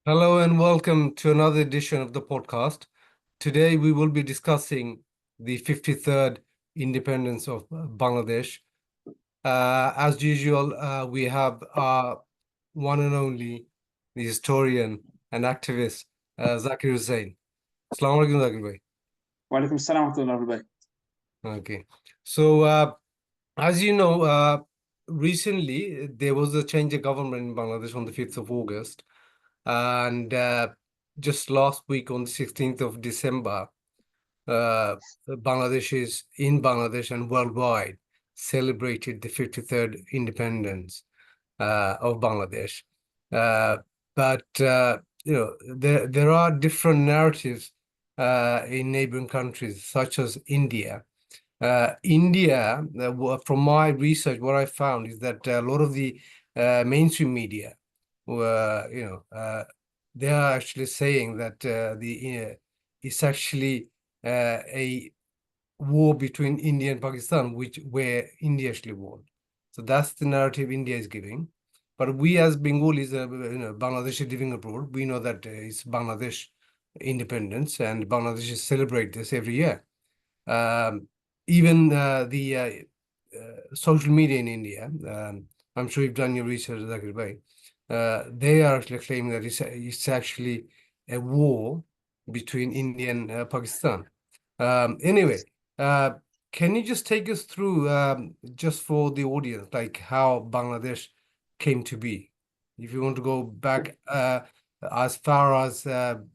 Hello and welcome to another edition of the podcast. Today we will be discussing the 53rd independence of Bangladesh. As usual, we have our one and only, the historian and activist, Zakir Hussain. Assalamu alaikum, Zakir bhai. Walaikum salam wa rahmatullahi wa barakatuh. Okay. So, as you know, recently there was a change of government in Bangladesh on the 5th of August. And just last week on the 16th of December, Bangladesh and worldwide celebrated the 53rd independence of Bangladesh. But there are different narratives in neighboring countries such as India. India, from my research, what I found is that a lot of the mainstream media were, they are actually saying that it's actually a war between India and Pakistan, where India actually won. So that's the narrative India is giving. But we as Bengalis, Bangladesh living abroad, we know that it's Bangladesh independence, and Bangladesh celebrate this every year. Even the social media in India, I'm sure you've done your research, Zakir bhai. They are actually claiming that it's actually a war between India and Pakistan. Anyway, can you just take us through, just for the audience, like how Bangladesh came to be? If you want to go back as far as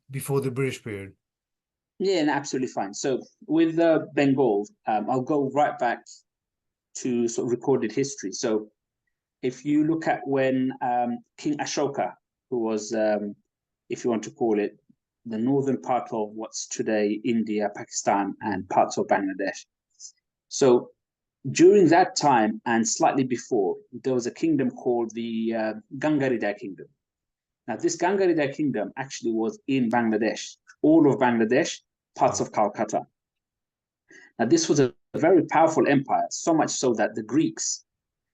before the British period. Yeah, and absolutely fine. So with Bengal, I'll go right back to sort of recorded history. So if you look at when King Ashoka, who was, if you want to call it, the northern part of what's today India, Pakistan, and parts of Bangladesh. So during that time and slightly before, there was a kingdom called the Gangarida Kingdom. Now, this Gangarida Kingdom actually was in Bangladesh, all of Bangladesh, parts of Calcutta. Now, this was a very powerful empire, so much so that the Greeks,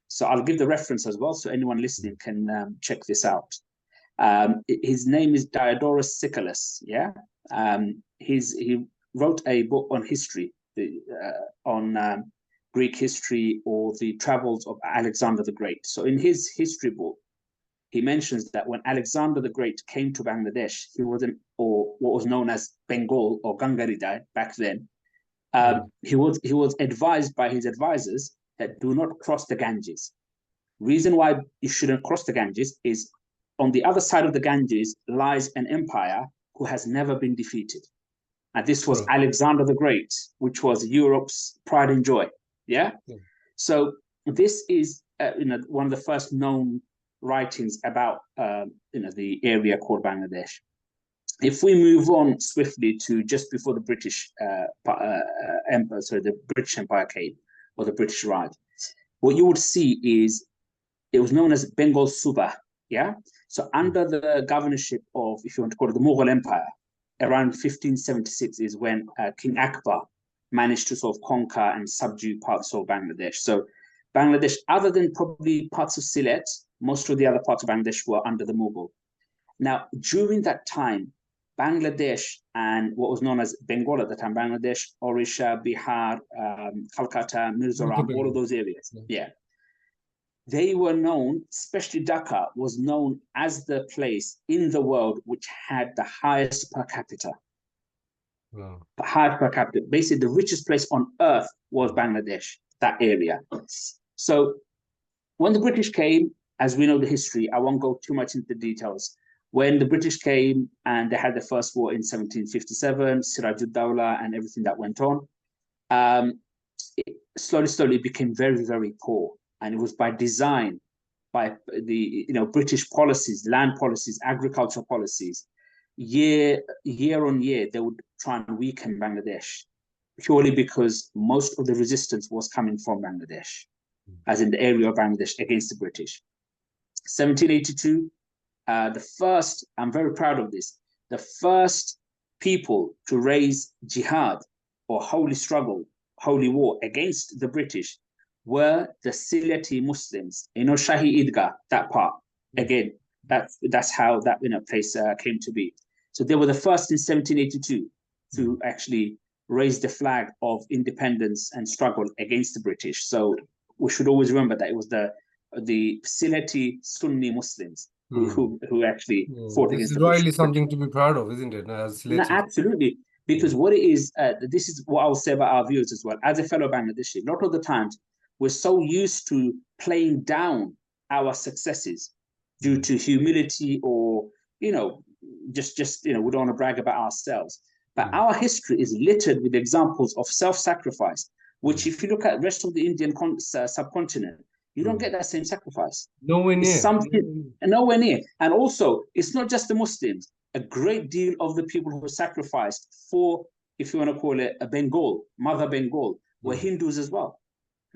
so I'll give the reference as well, so anyone listening can check this out. His name is Diodorus Siculus, yeah? He wrote a book on history, on Greek history or the travels of Alexander the Great. So in his history book, he mentions that when Alexander the Great came to Bangladesh, he wasn't, or what was known as Bengal or Gangaridai back then. He was advised by his advisors that do not cross the Ganges. Reason why you shouldn't cross the Ganges is on the other side of the Ganges lies an empire who has never been defeated. And this was Alexander the Great, which was Europe's pride and joy. Yeah. So this is one of the first known writings about the area called Bangladesh. If we move on swiftly to just before the British Empire, sorry, the British Empire came, or the British Raj, what you would see is it was known as Bengal Suba. Yeah. So under the governorship of, if you want to call it, the Mughal Empire, around 1576 is when King Akbar managed to sort of conquer and subdue parts of Bangladesh. So Bangladesh, other than probably parts of Sylhet, most of the other parts of Bangladesh were under the Mughal. Now, during that time, Bangladesh and what was known as Bengal at the time, Bangladesh, Orisha, Bihar, Calcutta, Mizoram, all of those areas. Yeah. They were known, especially Dhaka, was known as the place in the world which had the highest per capita. Wow. The highest per capita. Basically, the richest place on earth was Bangladesh, that area. So when the British came, as we know the history, I won't go too much into the details. When the British came and they had the first war in 1757, Siraj-ud-Dawla and everything that went on, it slowly became very, very poor. And it was by design, by the British policies, land policies, agricultural policies. Year on year, they would try and weaken Bangladesh, purely because most of the resistance was coming from Bangladesh, as in the area of Bangladesh against the British. 1782, the first, I'm very proud of this, the first people to raise jihad or holy struggle, holy war against the British were the Sylheti Muslims, Shahi Idgah, that part. Again, That's how that place came to be. So they were the first in 1782 to actually raise the flag of independence and struggle against the British. So we should always remember that it was the Sylheti Sunni Muslims who actually fought This against is the British. really something to be proud of, isn't it? As No, Sylheti. absolutely. Because what it is, this is what I'll say about our viewers as well. As a fellow Bangladeshi, a lot of the times we're so used to playing down our successes due to humility or, just we don't want to brag about ourselves. But our history is littered with examples of self-sacrifice, which if you look at the rest of the Indian subcontinent, you don't get that same sacrifice. Nowhere It's near. something nowhere near. And also, it's not just the Muslims. A great deal of the people who sacrificed for, if you want to call it a Bengal, Mother Bengal, were Hindus as well.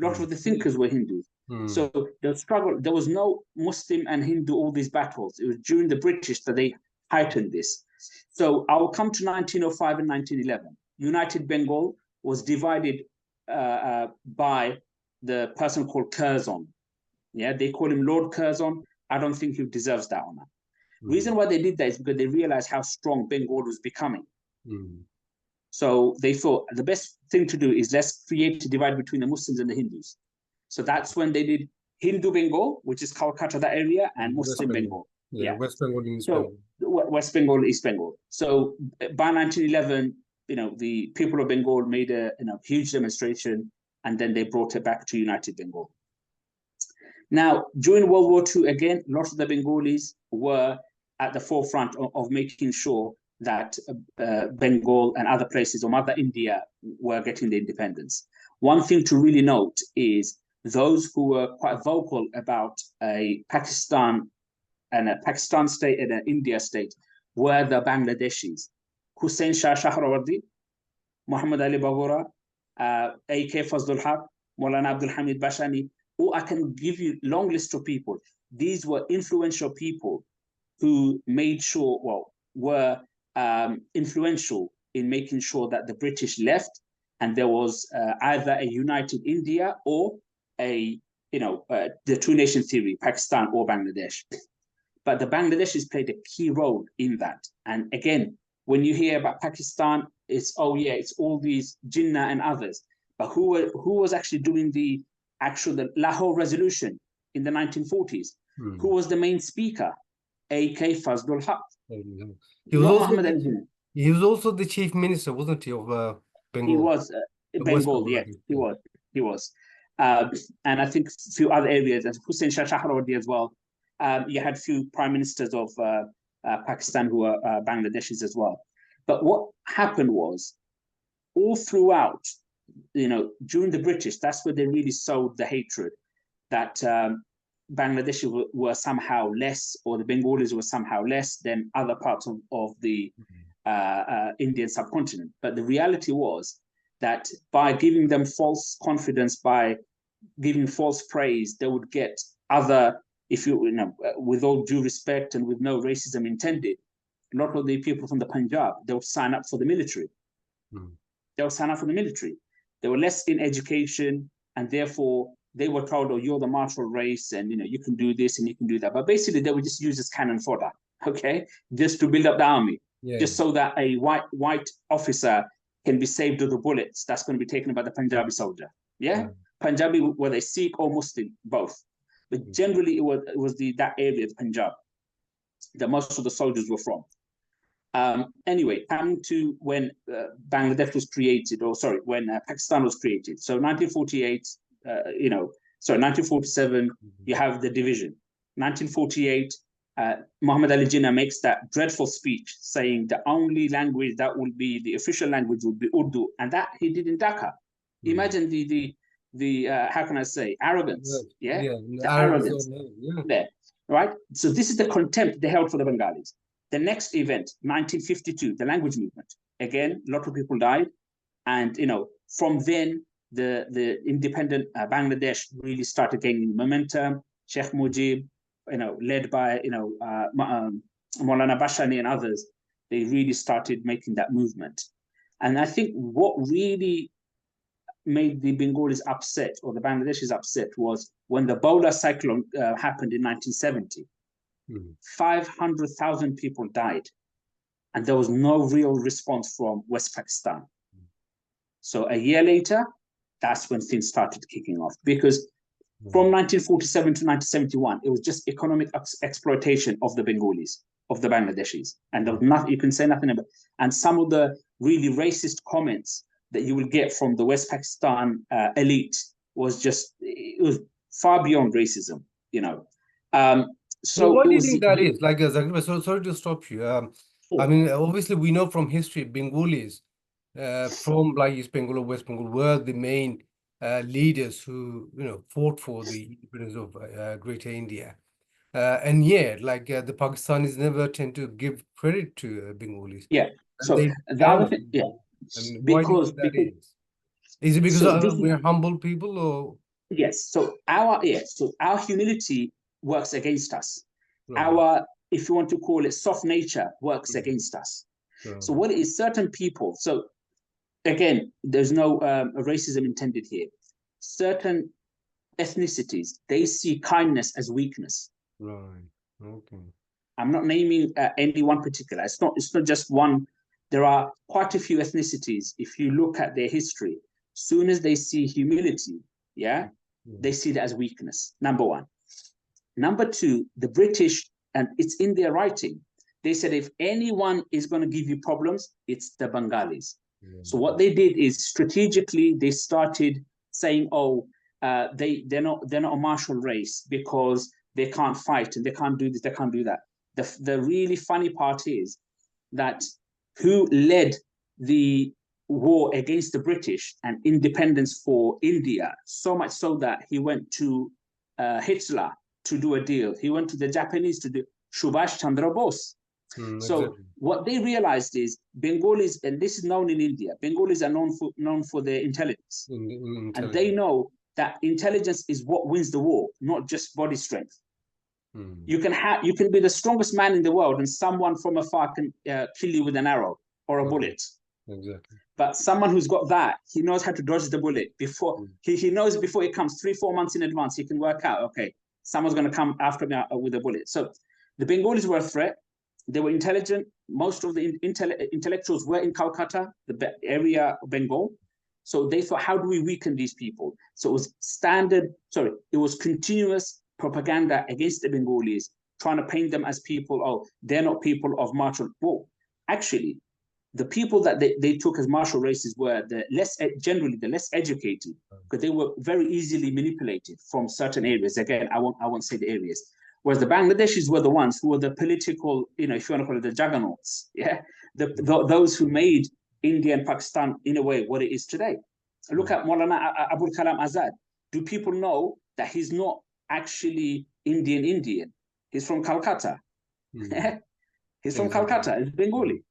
A lot of the thinkers were Hindus. So the struggle, there was no Muslim and Hindu, all these battles. It was during the British that they heightened this. So I'll come to 1905 and 1911. United Bengal was divided by the person called Curzon. Yeah, they call him Lord Curzon. I don't think he deserves that honor. Reason why they did that is because they realized how strong Bengal was becoming. So they thought the best thing to do is let's create a divide between the Muslims and the Hindus. So that's when they did Hindu Bengal, which is Calcutta, that area, and Muslim Bengal. Yeah, West Bengal and East So West Bengal, East Bengal. So by 1911, the people of Bengal made a huge demonstration, and then they brought it back to United Bengal. Now, during World War II, again, a lot of the Bengalis were at the forefront of making sure that Bengal and other places or Mother India were getting the independence. One thing to really note is those who were quite vocal about a Pakistan state and an India state were the Bangladeshis. Hussain Shah Shahrawardi, Muhammad Ali Baghura, A.K. Fazlul Haq, Maulana Abdul Hamid Bashani, or I can give you a long list of people. These were influential people who made sure, were influential in making sure that the British left and there was either a united India or the two-nation theory, Pakistan or Bangladesh. But the Bangladeshis played a key role in that. And again, when you hear about Pakistan, it's all these Jinnah and others. But who was actually doing the Lahore resolution in the 1940s? Who was the main speaker? A.K. Fazlul Haq. He was also the chief minister, wasn't he, of Bengal? He was Bengal, yes, he was. And I think a few other areas, as Hussain Shah Shahrawardi as well. You had a few prime ministers of Pakistan who were Bangladeshis as well. But what happened was, all throughout, during the British, that's where they really sowed the hatred that Bangladeshi were somehow less, or the Bengalis were somehow less than other parts of the Indian subcontinent. But the reality was that by giving them false confidence, by giving false praise, they would get other, with all due respect and with no racism intended, a lot of the people from the Punjab, they would sign up for the military. They would sign up for the military. They were less in education, and therefore they were told, "Oh, you're the martial race, and you can do this and you can do that." But basically, they were just used as cannon fodder, okay, just to build up the army, just so that a white officer can be saved of the bullets that's going to be taken by the Punjabi soldier. Punjabi, whether Sikh or Muslim, both. But generally, it was that area, the Punjab, that most of the soldiers were from. Anyway, coming to when Bangladesh was created, when Pakistan was created. So 1948, 1947, you have the division. 1948, Muhammad Ali Jinnah makes that dreadful speech saying the only language that will be the official language would be Urdu, and that he did in Dhaka. Imagine the how can I say, arrogance? The arrogance there, right? So this is the contempt they held for the Bengalis. The next event, 1952, the language movement. Again, a lot of people died, and from then the independent Bangladesh really started gaining momentum. Sheikh Mujib, led by Maulana Bashani and others, they really started making that movement. And I think what really made the Bengalis upset, or the Bangladeshis upset, was when the Bola cyclone happened in 1970. Mm. 500,000 people died, and there was no real response from West Pakistan. So a year later, that's when things started kicking off, because from 1947 to 1971, it was just economic exploitation of the Bengalis, of the Bangladeshis, and there was nothing you can say nothing about. And some of the really racist comments that you will get from the West Pakistan elite was just, it was far beyond racism, you know. Well, So what it do you was, think that is? Like, Zakir, sorry to stop you. I mean, obviously, we know from history, Bengalis from like East Bengal or West Bengal were the main leaders who, fought for the independence of Greater India. And yeah, like the Pakistanis never tend to give credit to Bengalis, yeah. and So they the other down. thing, yeah, I mean, why do you because think that is? Is it because so this is, we're humble people, or yes. So our humility works against us. no? Our, if you want to call it, soft nature works Mm, against us. So no, what is certain people? So again, there's no racism intended here. Certain ethnicities, they see kindness as weakness. right, okay. I'm not naming any one particular. It's not just one. There are quite a few ethnicities. If you look at their history, soon as they see humility, yeah, they Mm, see that as weakness. Number one. Number two, the British, and it's in their writing, they said if anyone is going to give you problems, it's the Bengalis. yeah, So what they did is strategically they started saying, oh, they're not a martial race because they can't fight and they can't do this, they can't do that. The really funny part is that who led the war against the British and independence for India, so much so that he went to Hitler to do a deal. He went to the Japanese to do Subhash Chandra Bose. So exactly. what they realized is Bengalis, and this is known in India, Bengalis are known for their intelligence. In And they intelligence. know that intelligence is what wins the war, not just body strength. Mm, You can be the strongest man in the world, and someone from afar can kill you with an arrow or a mm, bullet. exactly. But someone who's got that, he knows how to dodge the bullet before Mm, he knows before it comes 3-4 months in advance. He can work out, okay, someone's going to come after me with a bullet. So the Bengalis were a threat. They were intelligent. Most of the intellectuals were in Calcutta, the area of Bengal. So they thought, how do we weaken these people? So it was continuous propaganda against the Bengalis, trying to paint them as people, oh, they're not people of martial. Well, actually, the people that they took as martial races were generally the less educated, because they were very easily manipulated from certain areas. Again, I won't say the areas. Whereas the Bangladeshis were the ones who were the political, if you want to call it the juggernauts, yeah, those who made India and Pakistan in a way what it is today. Look mm, at Maulana Abul Kalam Azad. Do people know that he's not actually Indian? He's from Calcutta. mm, He's from exactly. Calcutta. He's Mm, Bengali.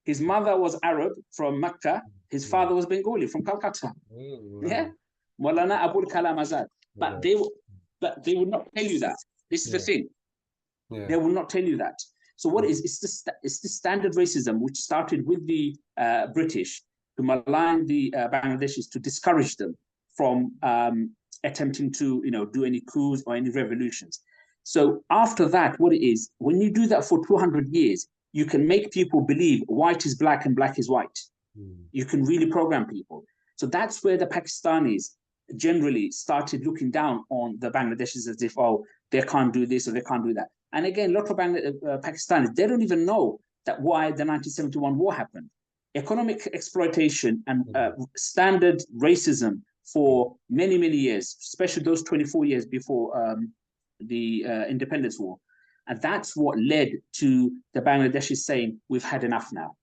His mother was Arab from Mecca. His yeah. father was Bengali from Calcutta. Oh, Yeah, wow. Maulana Abul Kalam Azad. But Right. they would not tell you that. This is the Yeah. thing. Yeah. They will not tell you that. So what Mm, is it's the standard racism which started with the British to malign the Bangladeshis to discourage them from attempting to do any coups or any revolutions. So after that, what it is, when you do that for 200 years, you can make people believe white is black and black is white. mm, You can really program people. So that's where the Pakistanis generally started looking down on the Bangladeshis as if, oh, they can't do this or they can't do that. And again, a lot of Pakistanis, they don't even know that why the 1971 war happened. Economic exploitation and mm, standard racism mm. for many, many years, especially those 24 years before the independence war. And that's what led to the Bangladeshis saying, we've had enough now.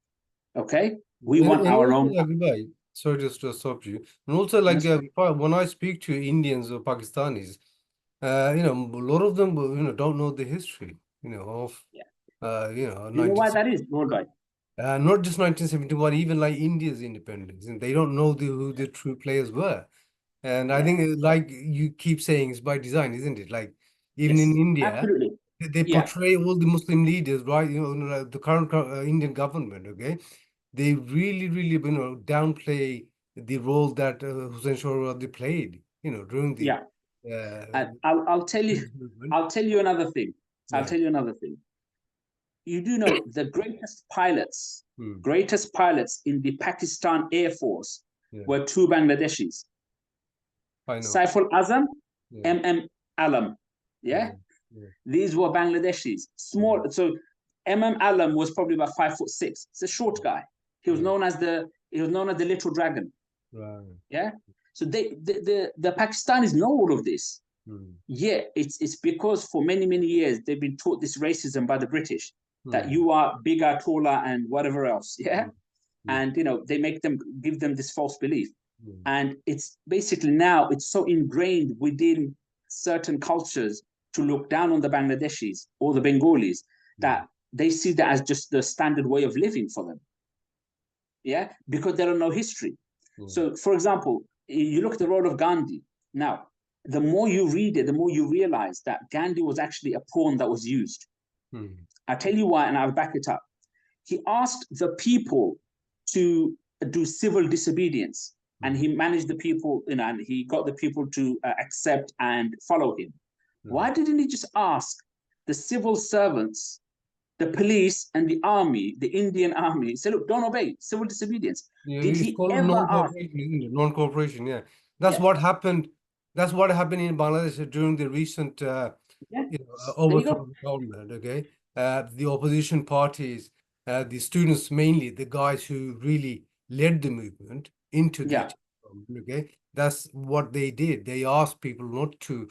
Okay? We want And our also, own. like, right, sorry just to stop you. And also, like, That's fine. when I speak to Indians or Pakistanis, a lot of them, don't know the history, of, Yeah. Do you know why 19, that is, Worldwide? not just 1971, even like India's independence, and they don't know who the true players were. And I Yeah. think, like you keep saying, it's by design, isn't it? Like, even in Yes. India, Absolutely. they Yeah. portray all the Muslim leaders, right? Like the current Indian government, okay? They really, really, downplay the role that Hussain Sohrawardi played, during the Yeah. uh, And I'll tell you movement. I'll tell you another thing. I'll tell you another thing. You do know the greatest pilots in the Pakistan Air Force were two Bangladeshis. I know. Saiful Azam, MM Alam. Yeah? These were Bangladeshis. Small. So MM Alam was probably about 5'6". It's a short guy. He was known as the little dragon. Right. Yeah. So the Pakistanis know all of this. Yeah, it's because for many years they've been taught this racism by the British that you are bigger, taller, and whatever else. Yeah. And they give them this false belief. And it's basically now it's so ingrained within certain cultures to look down on the Bangladeshis or the Bengalis that they see that as just the standard way of living for them. Yeah, because they don't know history. So, for example, you look at the role of Gandhi. Now, the more you read it, the more you realize that Gandhi was actually a pawn that was used. I'll tell you why, and I'll back it up. He asked the people to do civil disobedience, and he managed the people, and he got the people to accept and follow him. Why didn't he just ask the civil servants, the police and the army, the Indian army, say, look, don't obey, civil disobedience? Did he ever ask? Non-cooperation, yeah. That's what happened. That's what happened in Bangladesh during the recent overthrow of the government, okay? The opposition parties, the students mainly, the guys who really led the movement into the government, okay? That's what they did. They asked people not to,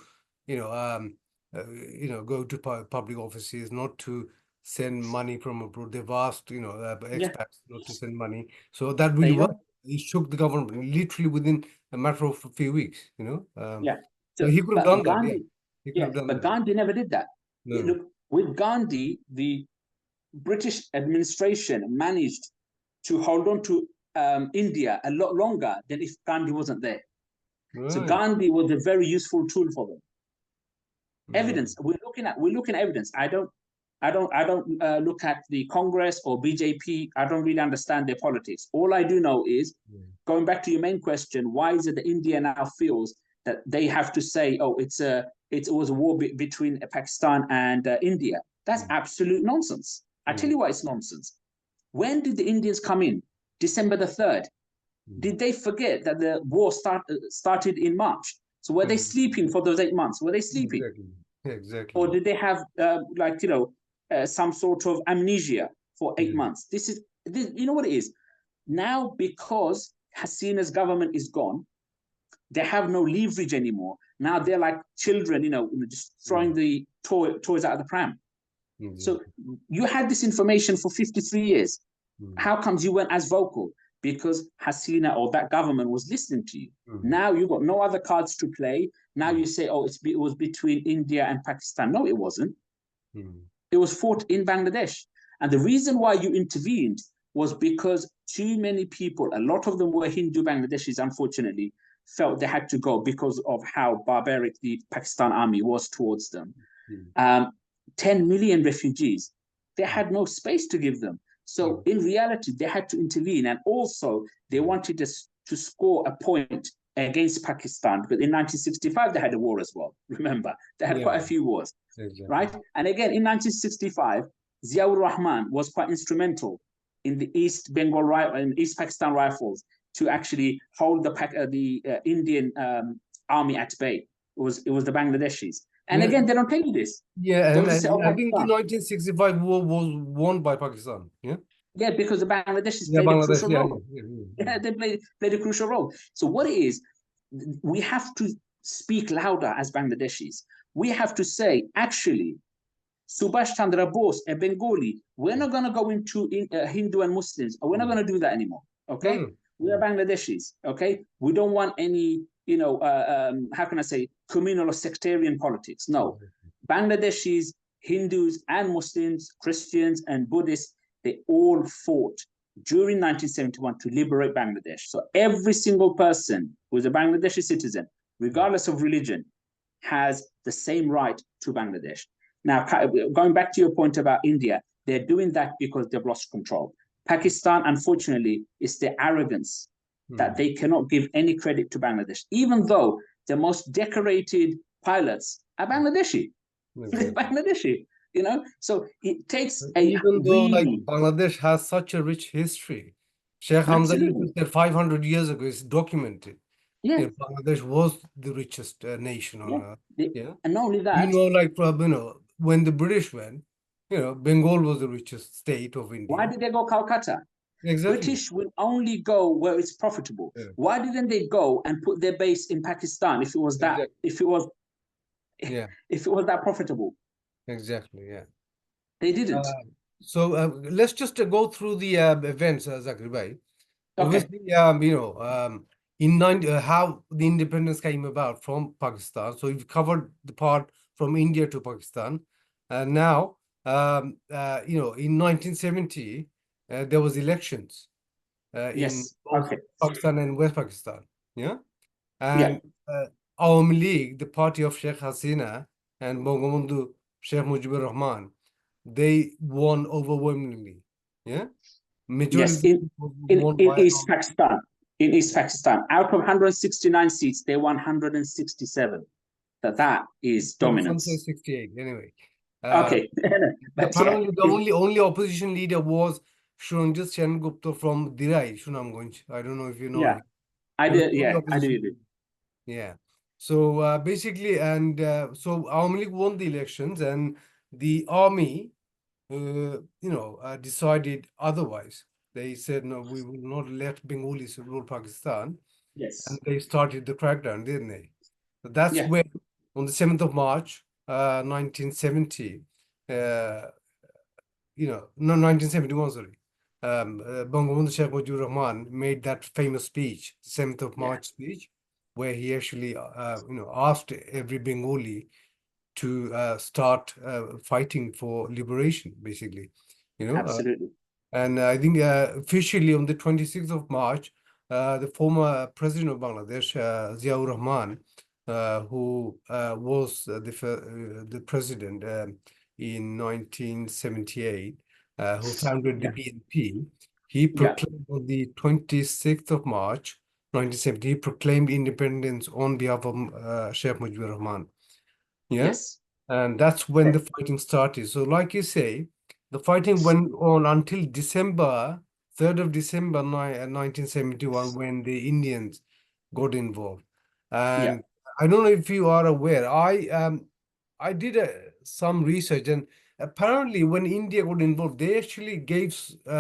go to public offices, not to send money from abroad. They've asked, expats not to send money. So that really worked. He shook the government literally within a matter of a few weeks, So he could have done that. Gandhi, He could have done but that. Gandhi never did that. No. Look, with Gandhi, the British administration managed to hold on to India a lot longer than if Gandhi wasn't there. Right. So Gandhi was a very useful tool for them. Evidence. We're looking at evidence. I don't look at the Congress or BJP. I don't really understand their politics. All I do know is, going back to your main question, why is it that India now feels that they have to say, oh, it was a war between Pakistan and India? That's absolute nonsense. I tell you why it's nonsense. When did the Indians come in? December the 3rd. Did they forget that the war started in March? So were they sleeping for those 8 months? Were they sleeping? Exactly. Or did they have some sort of amnesia for 8 months? This, you know what it is? Now, because Hasina's government is gone, they have no leverage anymore. Now they're like children, just throwing the toys out of the pram. So you had this information for 53 years. How comes you weren't as vocal? Because Hasina or that government was listening to you. Now you've got no other cards to play. Now you say, oh, it was between India and Pakistan. No, it wasn't. It was fought in Bangladesh. And the reason why you intervened was because too many people, a lot of them were Hindu Bangladeshis, unfortunately, felt they had to go because of how barbaric the Pakistan army was towards them. 10 million refugees, they had no space to give them. So in reality, they had to intervene. And also they wanted to score a point against Pakistan, because in 1965, they had a war as well. Remember, they had quite a few wars, right? And again, in 1965, Ziaur Rahman was quite instrumental in the East Bengal and East Pakistan Rifles to actually hold the Indian army at bay. It was the Bangladeshis. And again, they don't tell you this. Yeah, and I think the 1965 war was won by Pakistan. Yeah, because the Bangladeshis played a crucial role. Yeah, they played a crucial role. So what it is, we have to speak louder as Bangladeshis. We have to say, actually, Subhash Chandra Bose, a Bengali, we're not going to go into Hindu and Muslims. We're not going to do that anymore. Okay? We are Bangladeshis. Okay? We don't want any, how can I say, communal or sectarian politics. No. Bangladeshis, Hindus and Muslims, Christians and Buddhists, they all fought during 1971 to liberate Bangladesh. So every single person who is a Bangladeshi citizen, regardless of religion, has the same right to Bangladesh. Now, going back to your point about India, they're doing that because they've lost control. Pakistan, unfortunately, is their arrogance that they cannot give any credit to Bangladesh, even though the most decorated pilots are Bangladeshi. They're Bangladeshi. So it takes a Even though like really, Bangladesh has such a rich history, Sheikh Hamza used to absolutely, say 500 years ago, it's documented. yeah, You know, Bangladesh was the richest nation on yeah. earth. They- Yeah. and not only You that, know, like, when the British went, Bengal was the richest state of why India. did they go Calcutta? Exactly. British will only go where it's profitable. Yeah. Why didn't they go and put their base in Pakistan if it was that Exactly. if it was Yeah. if it was that profitable? Exactly. Yeah. They didn't. Uh, let's just go through the events, Zakir Bhai. Okay. Obviously, how the independence came about from Pakistan. So we've covered the part from India to Pakistan. And now, in 1970, there was elections in Yes. both Okay. Pakistan and West Pakistan. Yeah. Yeah. And Awami League, the party of Sheikh Hasina and Bangabandhu Sheikh Mujibur Rahman, they won overwhelmingly. Yeah. Majority Yes. of the seats was won In by East Pakistan. In East Pakistan, out of 169 seats, they won 167. That is some say dominance. 68 anyway. Uh, Okay. But yeah, Apparently, the only opposition leader was Shunjit Sen Gupta from Dirai, Sunamganj. I don't know if you know yeah, him. He was the only I opposition do. leader. Yeah. So basically, and so Awami League won the elections, and the army, decided otherwise. They said, no, we will not let Bengalis rule Pakistan. And Yes. they started the crackdown, didn't they? So that's Yeah. when, on the 7th of March, 1970, uh, no, 1971, sorry, Bangabandhu Sheikh Mujibur Rahman made that famous speech, 7th of Yeah. March speech, where he actually, asked every Bengali to start fighting for liberation, basically. You know, uh, Absolutely. and I think officially on the 26th of March, the former president of Bangladesh, Ziaur Rahman, who was the president in 1978, who founded the Yeah. BNP, he Yeah. proclaimed on the 26th of March, 1970, he proclaimed independence on behalf of Sheikh Mujibur Rahman. Yeah. Yes. And that's when the fighting started. So, like you say, the fighting went on until December, 3rd of December 1971, when the Indians got involved. Yeah. And I don't know if you are aware, I did some research, and apparently, when India got involved, they actually gave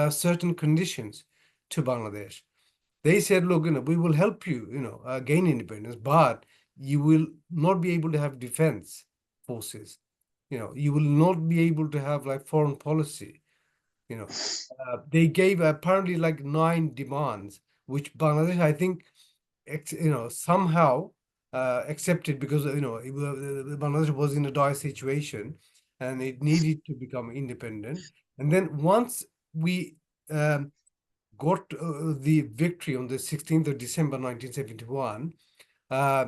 certain conditions to Bangladesh. They said, look, we will help you, gain independence, but you will not be able to have defense forces. You will not be able to have like foreign policy. You know, they gave apparently like 9 demands, which Bangladesh, I think, somehow accepted because Bangladesh was in a dire situation and it needed to become independent. And then once we um, got the victory on the 16th of December 1971. Uh,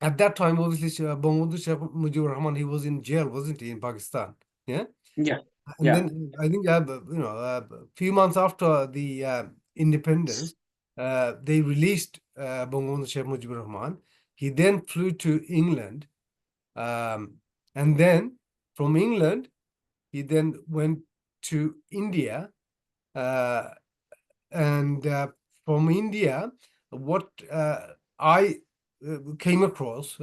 at that time, obviously, Bangabandhu Sheikh Mujibur Rahman, he was in jail, wasn't he, in Pakistan? Yeah. Yeah. And Yeah. then I think, a few months after the independence, they released Bangabandhu Sheikh Mujibur Rahman. He then flew to England. Um, and then from England, he then went to India. Uh, and from India, what I came across,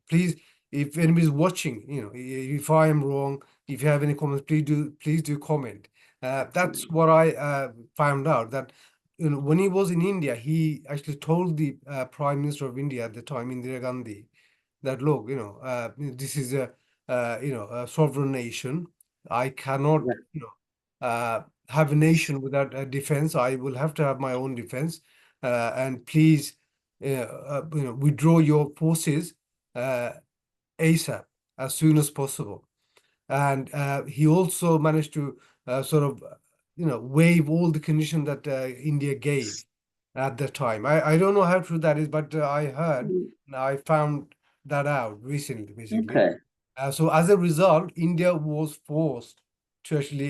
please, if anybody's watching, if I am wrong, if you have any comments, please do comment. That's what I found out that when he was in India, he actually told the Prime Minister of India at the time, Indira Gandhi, that look, this is a sovereign nation. I cannot, Yeah. have a nation without a defense. I will have to have my own defense. And please, withdraw your forces uh, ASAP, as soon as possible. And he also managed to sort of, waive all the conditions that India gave at the time. I don't know how true that is, but I heard, Mm, I found that out recently, basically. okay. So as a result, India was forced to actually,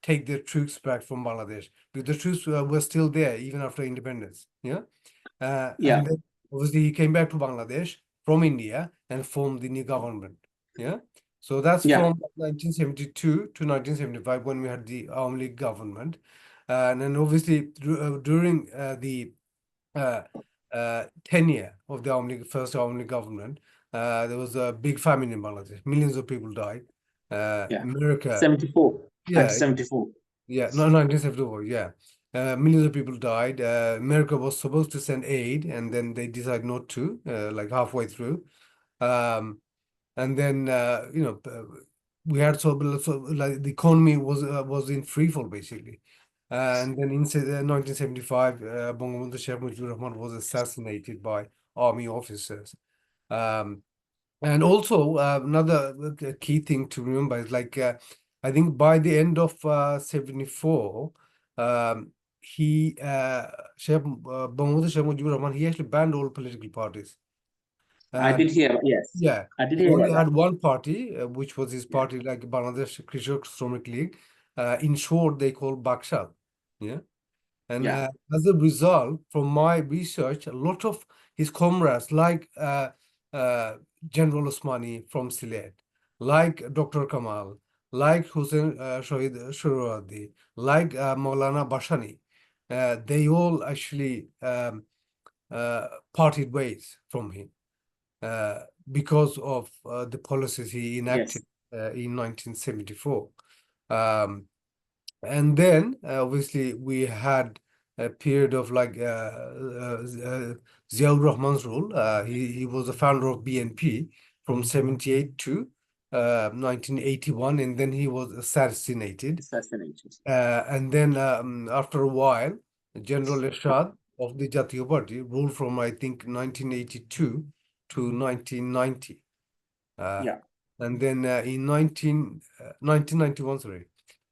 take their troops back from Bangladesh, because the troops were still there even after independence. Yeah. Yeah. And then obviously he came back to Bangladesh from India and formed the new government. Yeah. So that's Yeah, from 1972 to 1975 when we had the Army League government. And then obviously during the uh, tenure of the first Army League government, there was a big famine in Bangladesh. Millions of people died. yeah. America, 74. yeah, 1974. yeah, no, 1974, yeah. Millions of people died. America was supposed to send aid, and then they decided not to, like halfway through. Um, and then we had so like the economy was in free fall basically. And then in 1975, Bangabandhu Sheikh Mujibur Rahman was assassinated by army officers. Um, and also another key thing to remember is like I think by the end of 74, um, he Bangabandhu Sheikh Mujibur Rahman, he actually banned all political parties. I did hear, yes, Yeah, I did he hear only about that. had one party, which was his Yeah, party, like Bangladesh Krishak Shramik League. In short, they call Bakshal. Yeah, and yeah, as a result, from my research, a lot of his comrades, like General Osmani from Sylhet, like Dr. Kamal, like Hussein Shahid Shurwadi, like Maulana Bashani, they all actually parted ways from him because of the policies he enacted yes, in 1974. Um, and then obviously we had a period of like Ziaur Rahman's rule. He was the founder of BNP from 78 to 1981, and then he was assassinated. assassinated. And then after a while, General Ershad of the Jatiya Party ruled from I think 1982 to 1990. Uh, Yeah, and then in 1991, sorry,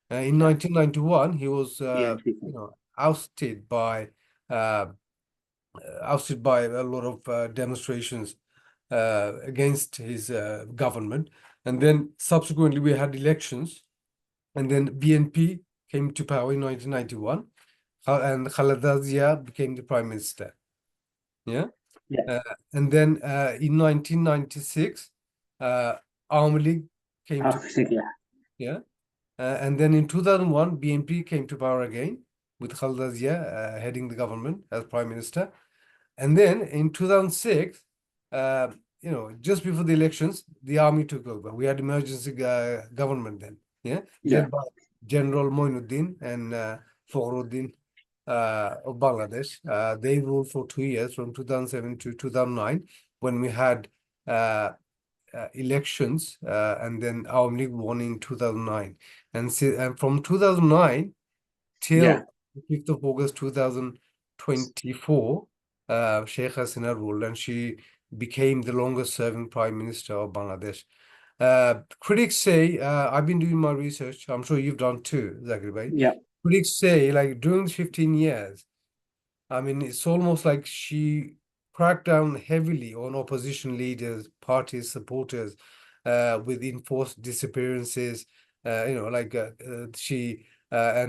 in yeah, 1991, he was BNP. ousted uh, by a lot of demonstrations against his government. And then subsequently, we had elections, and then BNP came to power in 1991, and Khaleda Zia became the prime minister. Yeah. Yeah, Uh, and then in 1996, uh, Army League came to, yeah, yeah. And then in 2001, BNP came to power again with Khaleda Zia heading the government as prime minister. And then in 2006, just before the elections, the army took over. We had emergency government then, yeah, yeah, led by General Moinuddin and Fakhruddin of Bangladesh. They ruled for 2 years from 2007 to 2009 when we had uh, elections, and then our league won in 2009. And from 2009 yeah, till the 5th of August 2024, Sheikh Hasina ruled, and she became the longest serving prime minister of Bangladesh. Critics say, I've been doing my research, I'm sure you've done too, Zakir Bhai. yeah, Critics say, like, during the 15 years, I mean, it's almost like she cracked down heavily on opposition leaders, parties, supporters, with enforced disappearances. And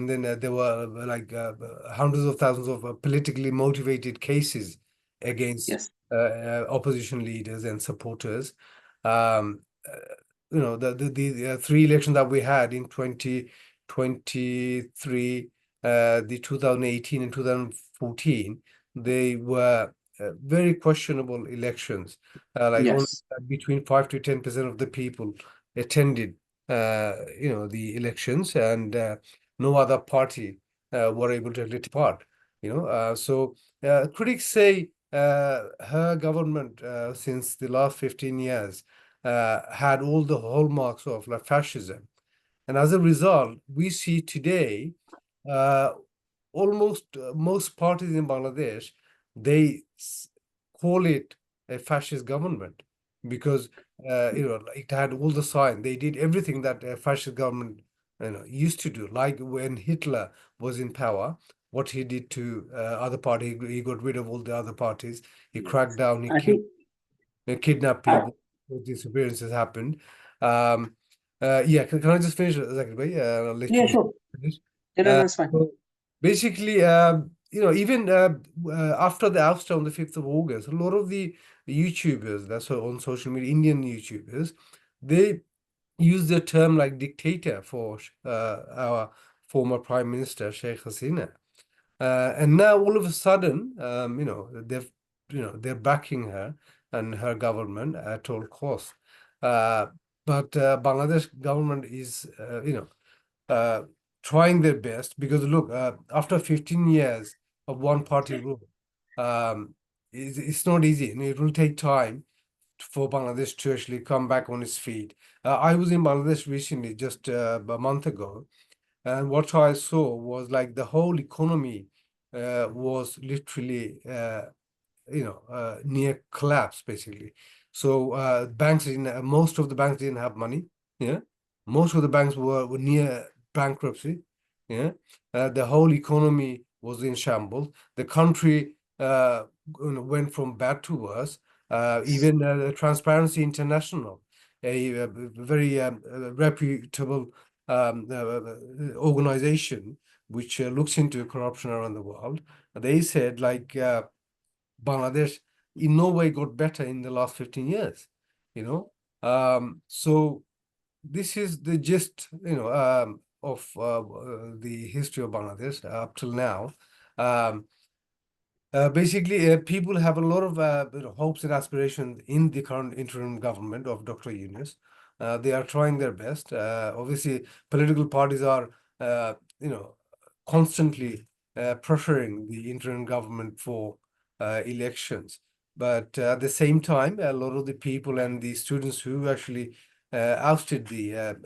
then there were hundreds of thousands of politically motivated cases against yes, opposition leaders and supporters. Um, the three elections that we had in 2023, the 2018 and 2014, they were very questionable elections. Like only yes. between 5 to 10% of the people attended, the elections, and no other party were able to take part. So critics say her government since the last 15 years had all the hallmarks of like fascism. And as a result, we see today uh, almost most parties in Bangladesh, they call it a fascist government because it had all the sign. They did everything that a fascist government used to do. Like when Hitler was in power, what he did to other party, he got rid of all the other parties. He Yeah. cracked down. He I killed, think, they kidnap I, people. Disappearances happened. Um, yeah, can I just finish, Zakir bhai? I'll let yeah, you sure. finish. Yeah, no, that's fine. So basically, even after the ouster on the 5th of August, a lot of the YouTubers, that's on social media, Indian YouTubers, they use the term like dictator for our former Prime Minister Sheikh Hasina. And now all of a sudden, they're backing her and her government at all costs. But Bangladesh government is, uh, trying their best because look, after 15 years of one party rule, it's not easy and it will take time for Bangladesh to actually come back on its feet. I was in Bangladesh recently, just a month ago, and what I saw was like the whole economy was literally near collapse basically. So banks didn't, most of the banks didn't have money. Yeah, most of the banks were near bankruptcy. Yeah, the whole economy was in shambles. The country went from bad to worse. Even Transparency International, a very reputable organization which looks into corruption around the world, they said like. Bangladesh in no way got better in the last 15 years, you know. So this is the gist, of the history of Bangladesh up till now. Um, Basically, people have a lot of hopes and aspirations in the current interim government of Dr. Yunus. They are trying their best. Obviously, political parties are, constantly pressuring the interim government for elections. But at the same time, a lot of the people and the students who actually ousted the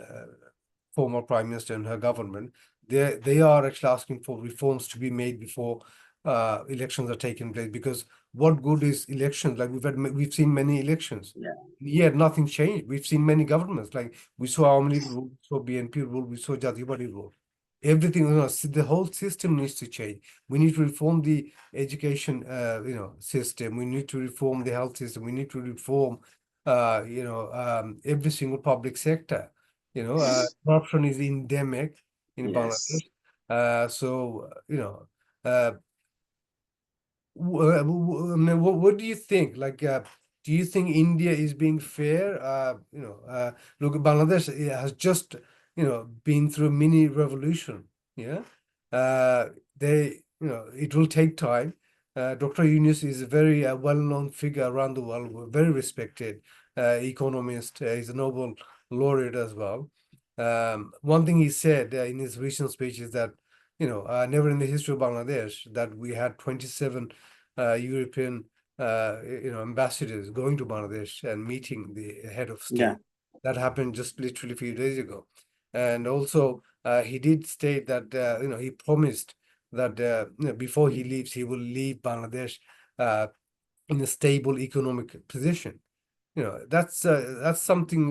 former prime minister and her government, they are actually asking for reforms to be made before elections are taking place. Because what good is elections? Like we've seen many elections, Yeah. yet nothing changed. We've seen many governments, like we saw Awami League rule, we saw BNP rule, we saw Jatiya Party rule. Everything, the whole system needs to change. We need to reform the education, system. We need to reform the health system. We need to reform, every single public sector. Corruption is endemic in Yes. Bangladesh. So, uh, I mean, what do you think? Like, do you think India is being fair? Look, Bangladesh has just, been through a mini revolution. Yeah. It will take time. Dr. Yunus is a very well-known figure around the world, very respected economist. He's a Nobel laureate as well. One thing he said in his recent speech is that, never in the history of Bangladesh that we had 27 European ambassadors going to Bangladesh and meeting the head of Yeah. state. That happened just literally a few days ago. And also, he did state that he promised that before he leaves, he will leave Bangladesh uh, in a stable economic position. That's something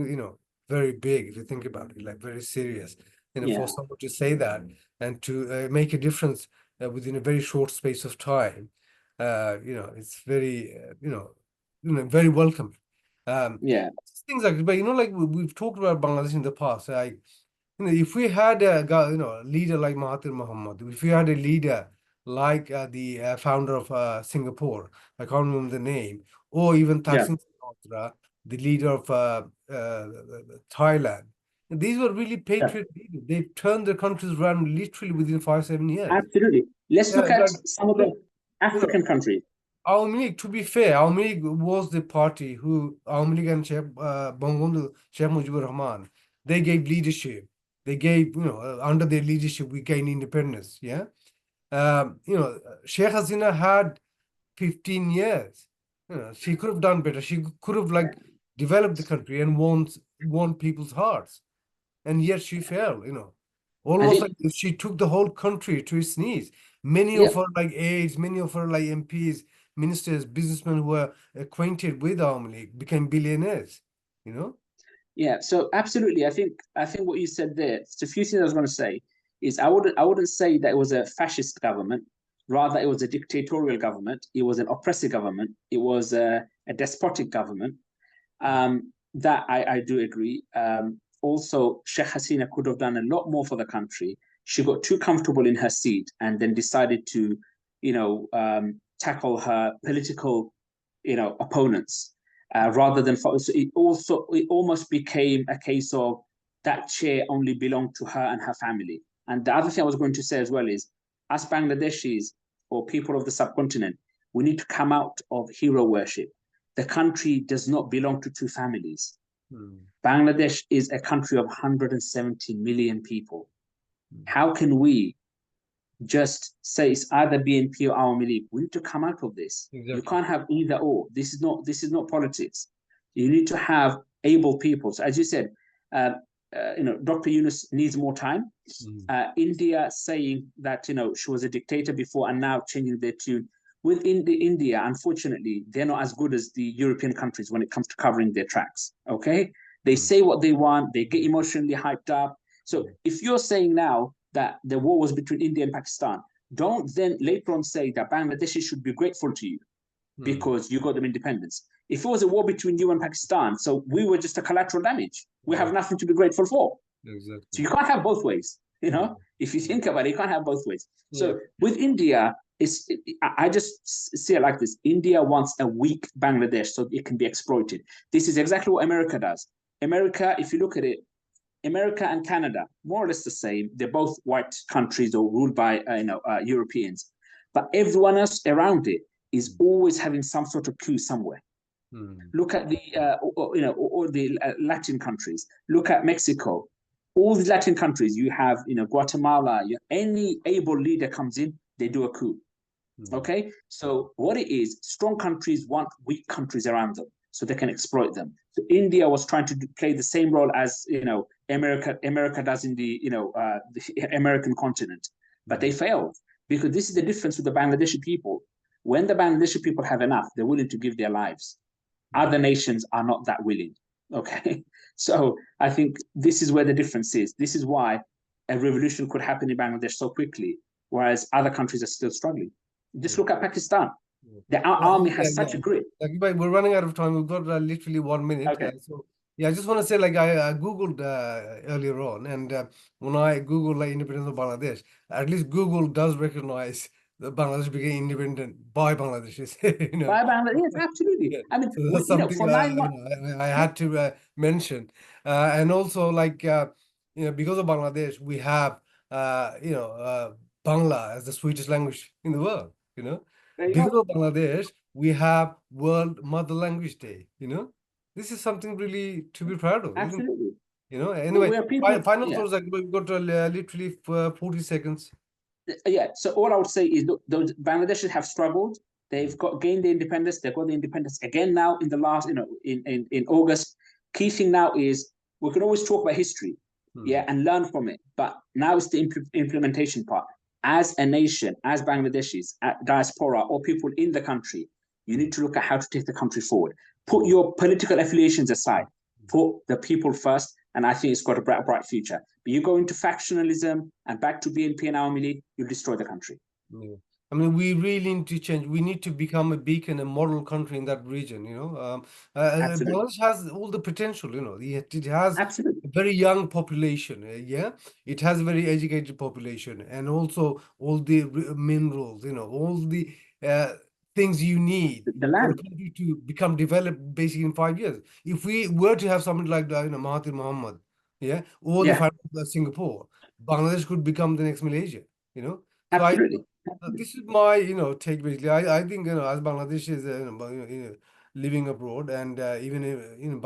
very big if you think about it, like very serious. For Yeah. someone to say that and to make a difference within a very short space of time, it's very very welcome. Yeah. Things like, but like we've talked about Bangladesh in the past, like if we had a leader like Mahathir Mohamad, if we had a leader like the founder of Singapore, I can't remember the name, or even Yeah. Thaksin Shinawatra, the leader of Thailand. These were really Yeah. patriot leaders. They turned their countries around literally within 5, 7 years. Absolutely. Let's look at Like some of look, the African countries. Aওয়ামী League, to be fair, Aওয়ামী League was the party who, Aওয়ামী League and Bangabandhu Sheikh Mujibur Rahman, they gave leadership. They gave, under their leadership, we gained independence. Yeah. Sheikh Hasina had 15 years. She could have done better. She could have like developed the country and won people's hearts. And yet she fell. I Almost think, like she took the whole country to its knees. Many yeah, of her like aides, many of her like MPs, ministers, businessmen who were acquainted with Awami League became billionaires. You know? yeah. So absolutely, I think what you said there. So a few things I was going to say is I wouldn't say that it was a fascist government. Rather, it was a dictatorial government. It was an oppressive government. It was a despotic government. That I do agree. Also, Sheikh Hasina could have done a lot more for the country. She got too comfortable in her seat and then decided to, tackle her political, opponents rather than. So it almost became a case of that chair only belonged to her and her family. And the other thing I was going to say as well is, us Bangladeshis or people of the subcontinent, we need to come out of hero worship. The country does not belong to two families. Bangladesh is a country of 170 million people. How can we just say it's either BNP or Awami League? We need to come out of this. Exactly. You can't have either or. This is not politics. You need to have able people. So as you said, Dr. Yunus needs more time. India saying that she was a dictator before and now changing their tune. Within India, unfortunately, they're not as good as the European countries when it comes to covering their tracks. Okay, they say what they want. They get emotionally hyped up. So if you're saying now that the war was between India and Pakistan, don't then later on say that Bangladeshi should be grateful to you because you got them independence. If it was a war between you and Pakistan, so we were just a collateral damage. We have nothing to be grateful for. Exactly. So you can't have both ways. If you think about it, you can't have both ways. So with India, I just see it like this. India wants a weak Bangladesh so it can be exploited. This is exactly what America does. America, if you look at it, America and Canada, more or less the same. They're both white countries or ruled by Europeans, but everyone else around it is always having some sort of coup somewhere. Look at the Latin countries. Look at Mexico. All the Latin countries, you have Guatemala. Any able leader comes in, they do a coup. Okay, so what it is, strong countries want weak countries around them so they can exploit them. So India was trying to play the same role as America does in the American continent, but they failed because this is the difference with the Bangladeshi people. When the Bangladeshi people have enough, they're willing to give their lives. Other nations are not that willing. Okay, so I think this is where the difference is. This is why a revolution could happen in Bangladesh so quickly, whereas other countries are still struggling. Just look at Pakistan. The army has such a grit. We're running out of time. We've got literally 1 minute. Okay. So yeah, I just want to say, like I Googled earlier on, and when I Googled like independence of Bangladesh, at least Google does recognize that Bangladesh became independent by Bangladeshis. By Bangladesh, yes, absolutely. Yeah. I mean, So that's something for 9 months, I had to mention, and also like because of Bangladesh, we have Bangla as the sweetest language in the world. there you Because go. of Bangladesh, we have World Mother Language Day. This is something really to be proud of, isn't it? Absolutely. Anyway, Where people, final yeah. thoughts. Like we've got literally 40 seconds. Yeah. So all I would say is those Bangladeshis have struggled. They've gained the independence. They've got the independence again now in the last, in August. Key thing now is we can always talk about history, and learn from it. But now it's the implementation part. As a nation, as Bangladeshis, diaspora, or people in the country, you need to look at how to take the country forward. Put your political affiliations aside. Put the people first, and I think it's got a bright future. But you go into factionalism and back to BNP and Awami League, you'll destroy the country. Yeah. I mean, we really need to change. We need to become a beacon, a model country in that region. Absolutely. Bangladesh has all the potential. It has Absolutely. a very young population. It has a very educated population, and also all the minerals. All the things you need The for a land. country to become developed, basically in 5 years. If we were to have something like Mahathir Mohamad, or the Yeah. founder of Singapore, Bangladesh could become the next Malaysia. So Absolutely. this is my take basically. I think as Bangladesh is living abroad, and even in